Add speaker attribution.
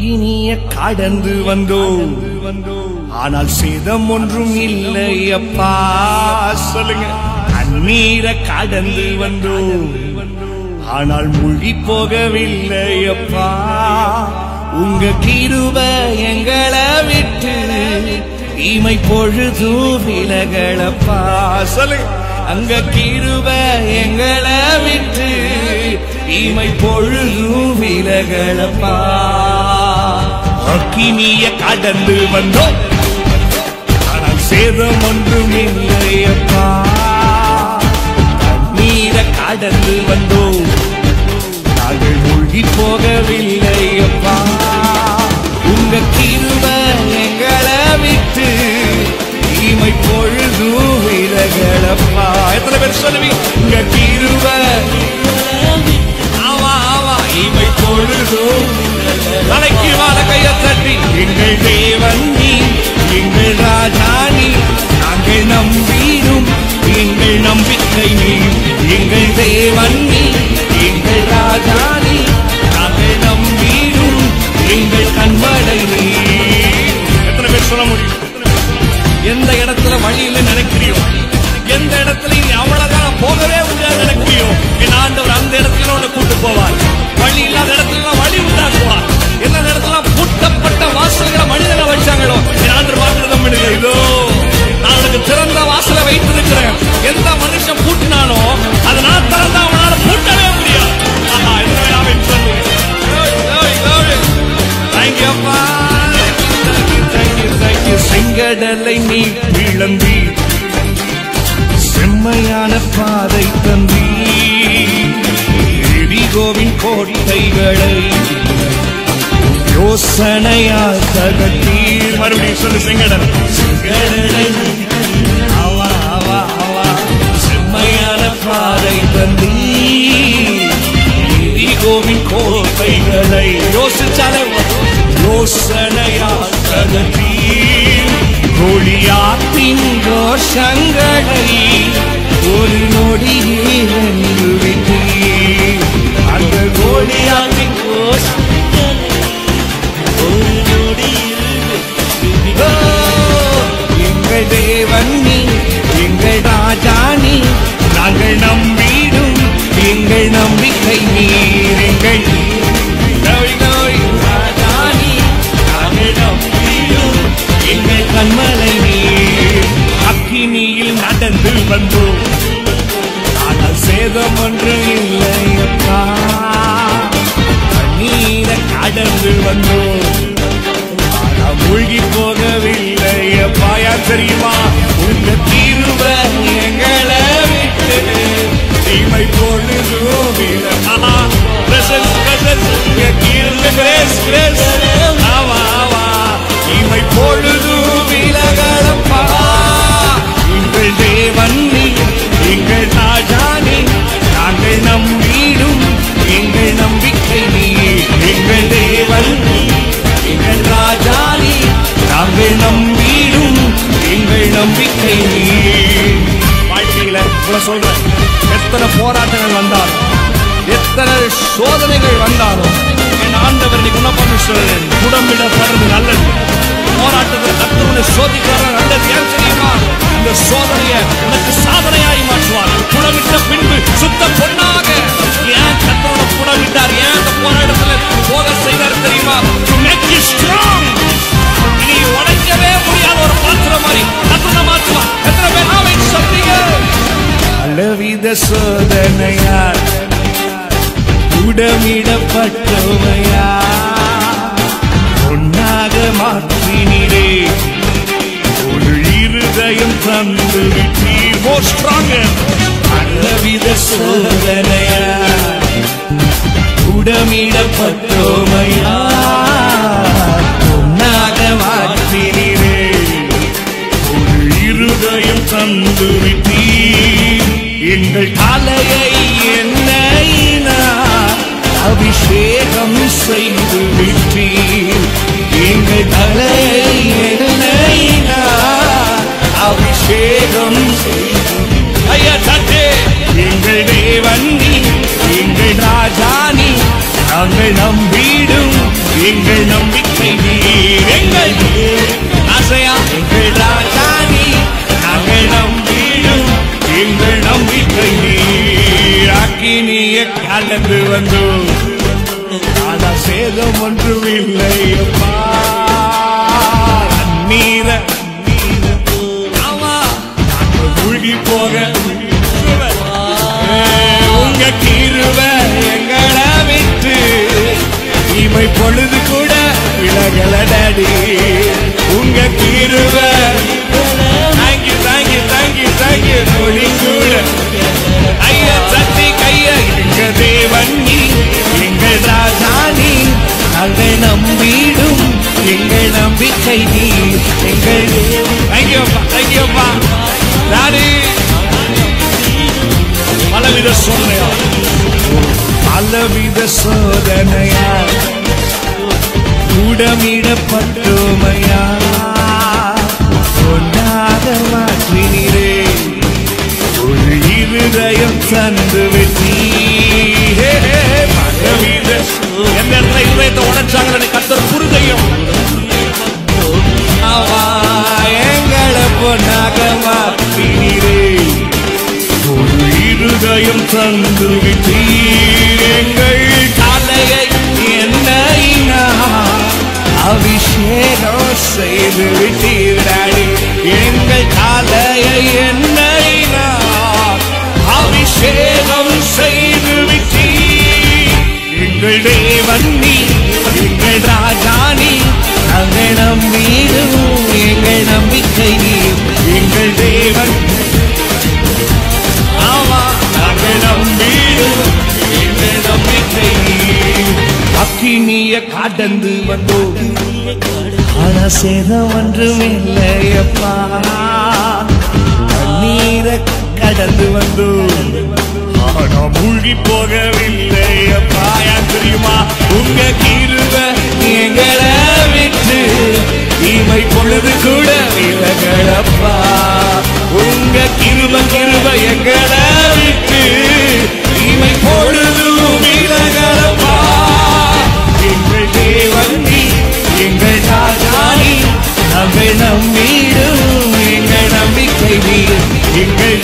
Speaker 1: அக்கினிய கடந்து வந்தோம், ஆனால் சேதம் ஒன்றும் இல்லை அப்பா. சொல்லுங்க. தண்ணீரை கடந்து வந்தோம், ஆனால் மூழ்கி போகவில்லை அப்பா. உங்க கிருபை எங்களை விட்டு இமை பொழுது விலகளப்பா. சொல்லுங்க. அங்க கிருபை எங்களை விட்டு இமை பொழுது விலகளப்பா. அக்கினிய கடந்து வந்தோம், ஆனால் சேதம் ஒன்றும் இல்லையப்பா. தண்ணீரை கடந்து வந்தோம், நாங்கள் மூழ்கி போகவில்லையப்பா. உங்க கிருபை எங்களை விட்டு இமை பொழுது விலகளப்பா. எத்தனை பேர் சொல்லுவீங்க? உங்க கிருபை இமை பொழுது. தலைக்கு வாழ கைய தட்டி, எங்கள் தேவன் நீ, எங்கள் ராஜா நீ, நாங்கள் நம்பிடும் எங்கள் நம்பிக்கை நீ. எங்கள் தேவன் நீ, எங்கள் ராஜா நீ, நாங்கள் நம்பிடும் எங்கள் கண்மலை நீ. எத்தனை பேர் சொல்ல முடியும்? எந்த இடத்துல வழியில நினைக்கிறியோ, எந்த இடத்துல அவ்வளவுதான் போகவே முடியாது நினைக்கிறியோ, என் ஆண்டவர் அந்த இடத்துல உன்னை கூட்டு போவார். வழி இல்லாத இடத்துல வழி உண்டாக்குவார். எந்த இடத்துல பூட்டப்பட்ட வாசல்களை மனிதனை வச்சாங்களோ, என் ஆண்டவர் வாக்குறுதம் பண்ணுங்க, இதோ நான் உனக்கு திறந்த வாசலை வைத்திருக்கிறேன். எந்த மனுஷன் பூட்டினானோ அதை நான் திறந்தா அவனால பூட்டவே முடியாது. செங்கடலை நீ விளம்பி செம்மையான பாதை தந்தி, எரிகோவின் கோட்டைகளை யோசனையால் தகட்டீர். மறுபடியும் சொல்லு. செங்கடல் செங்கடலை செம்மையான பாதை தந்தி, எரிகோவின் கோட்டைகளை யோசிச்சாலே யோசனையால் தகட்டீர். கோலியாத்தின் கோஷங்களை ஒரு நொடியில் வென்றுவிட்டீர். அந்த கோலியாத்தின் கோஷங்களை ஒரு நொடியில் எங்கள் தேவன் நீ, எங்கள் ராஜா நீ, நாங்கள் நம்பிடும் எங்கள் நம்பிக்கை நீர். எங்கள் ராஜா நீ, நாங்கள் நம்பிடும் எங்கள் கண்மலை நீர். அக்கினியில் நடந்து வந்தோம், ஆனால் சேதம் ஒன்று இல்லையப்பா. தண்ணீரை கடந்து வந்தோம், ஆனால் மூழ்கி போகவில்லையப்பா. யார் தெரியுமா? உங்க கிருபை எங்களை விட்டு இமை பொழுது இமை பொழுது விலகளப்பா. எங்கள் தேவன் நீ, எங்கள் ராஜா நீ, நாங்கள் நம்பிடும் எங்கள் நம்பிக்கை நீ. எங்கள் தேவன் நீ, எங்கள் ராஜா நீ, நாங்கள் நம்பிடும் எங்கள் நம்பிக்கை நீ. வாழ்க்கையில சொல்றேன், எத்தனை போராட்டங்கள் வந்தாலும், எத்தனை சோதனைகள் வந்தாலும், என் ஆண்டவர் நீ குணப்பண்ணு சொல்றேன். குடமிடப்படுறது நல்லது. போராட்டத்தில் கர்த்தருடைய சோதிக்கிறது நல்லது. ஏன் தெரியுமா? இந்த சோதனையை உனக்கு சாதனையாய் மாற்றுவார். குடமிட்ட பின்பு சுத்த பொண்ணாக ஏன் கர்த்தரோட குடமிட்டார்? ஏன் அந்த போராட்டத்தில் போக செய்தார் தெரியுமா? To make you strong. நீ உடைக்கவே முடியாத ஒரு பாத்திரம் மாதிரி கர்த்தரை மாற்றுவார். எத்தனை பேர் ஆமை சொல்றீங்க? பலவித சோதனையார் உடமிடப்பட்டவையா பொன்னாக மாற்றினீரே, ஒரு இருதயம் தந்து விட்டீர். More stronger. பலவித சோதனையார் உடமிடப்பட்டவையா பொன்னாக மாற்றினீரே, ஒரு இருதயம் தந்து விட்டீர். எங்கள் தலையை எண்ணெயினார் அபிஷேகம் செய்து விட்டீர். எங்கள் தலையை எண்ணெயினார் அபிஷேகம் செய்து. ஐயா தட்டே. எங்கள் தேவன் நீ, எங்கள் ராஜா நீ, நாங்கள் நம்பிடும் எங்கள் நம்பி கடந்து வந்தோம், ஆனா சேதம் ஒன்றும் இல்லை அப்பா. நீர மூழ்கி போக உங்க கிருபை எங்களை விட்டு இமை பொழுது கூட விலகல டாடி. உங்க கிருபை தேங்க்யூ தேங்க்யூ தேங்க்யூ தேங்க்யூ நொடி கூட ஐயா சக்தி கையா. எங்க தேவன் நீ, எங்கள் ராஜானி, நாங்கள் நம்பிடும் எங்கள் நம்பிக்கை நீ. எங்கள் தேங்க்யூப்பா தேங்க்யூப்பா டாடி. பலவித சோதனையா, பலவித சோதனையா கூடமிடப்பட்டோமையா, ஒன்றாக மாற்றினீரே, ஒரு இருதயம் தந்து விட்டீரே. பலவித எந்த இடத்துல இருதயத்தை உடைச்சாங்க கர்த்தர் புருதையும் எங்களை பொன்னாக மாற்றினீரே, ஒரு இருதயம் தந்து விட்டீர். எங்கள் காலையை என்னைனா அபிஷேகம் செய்து விட்டீர் டாடி. எங்கள் காலையை என்னைனா அபிஷேகம் செய்து விட்டீர். எங்கள் தேவன் நீ, எங்கள் ராஜானி, நாங்கள் நம்பிடும் எங்கள் நம்பிக்கை நீ. எங்கள் தேவன் அக்கினிய கடந்து வந்தோம், ஆனா சேதம் ஒன்றும் இல்லையப்பா. நீரை கடந்து வந்தோம், ஆனா மூழ்கி போகவில்லையப்பா. தெரியுமா உங்க கிருபை எங்களை விட்டு இமை பொழுது கூட விலகலப்பா. உங்க கிருபை கிருபை எங்களை விட்டு இமை பொழுது விலகலப்பா. எங்கள் தேவன் நீ, எங்கள் ராஜானி, நாங்கள் நம்பிடும் எங்கள் நம்பிக்கை நீ. எங்கள்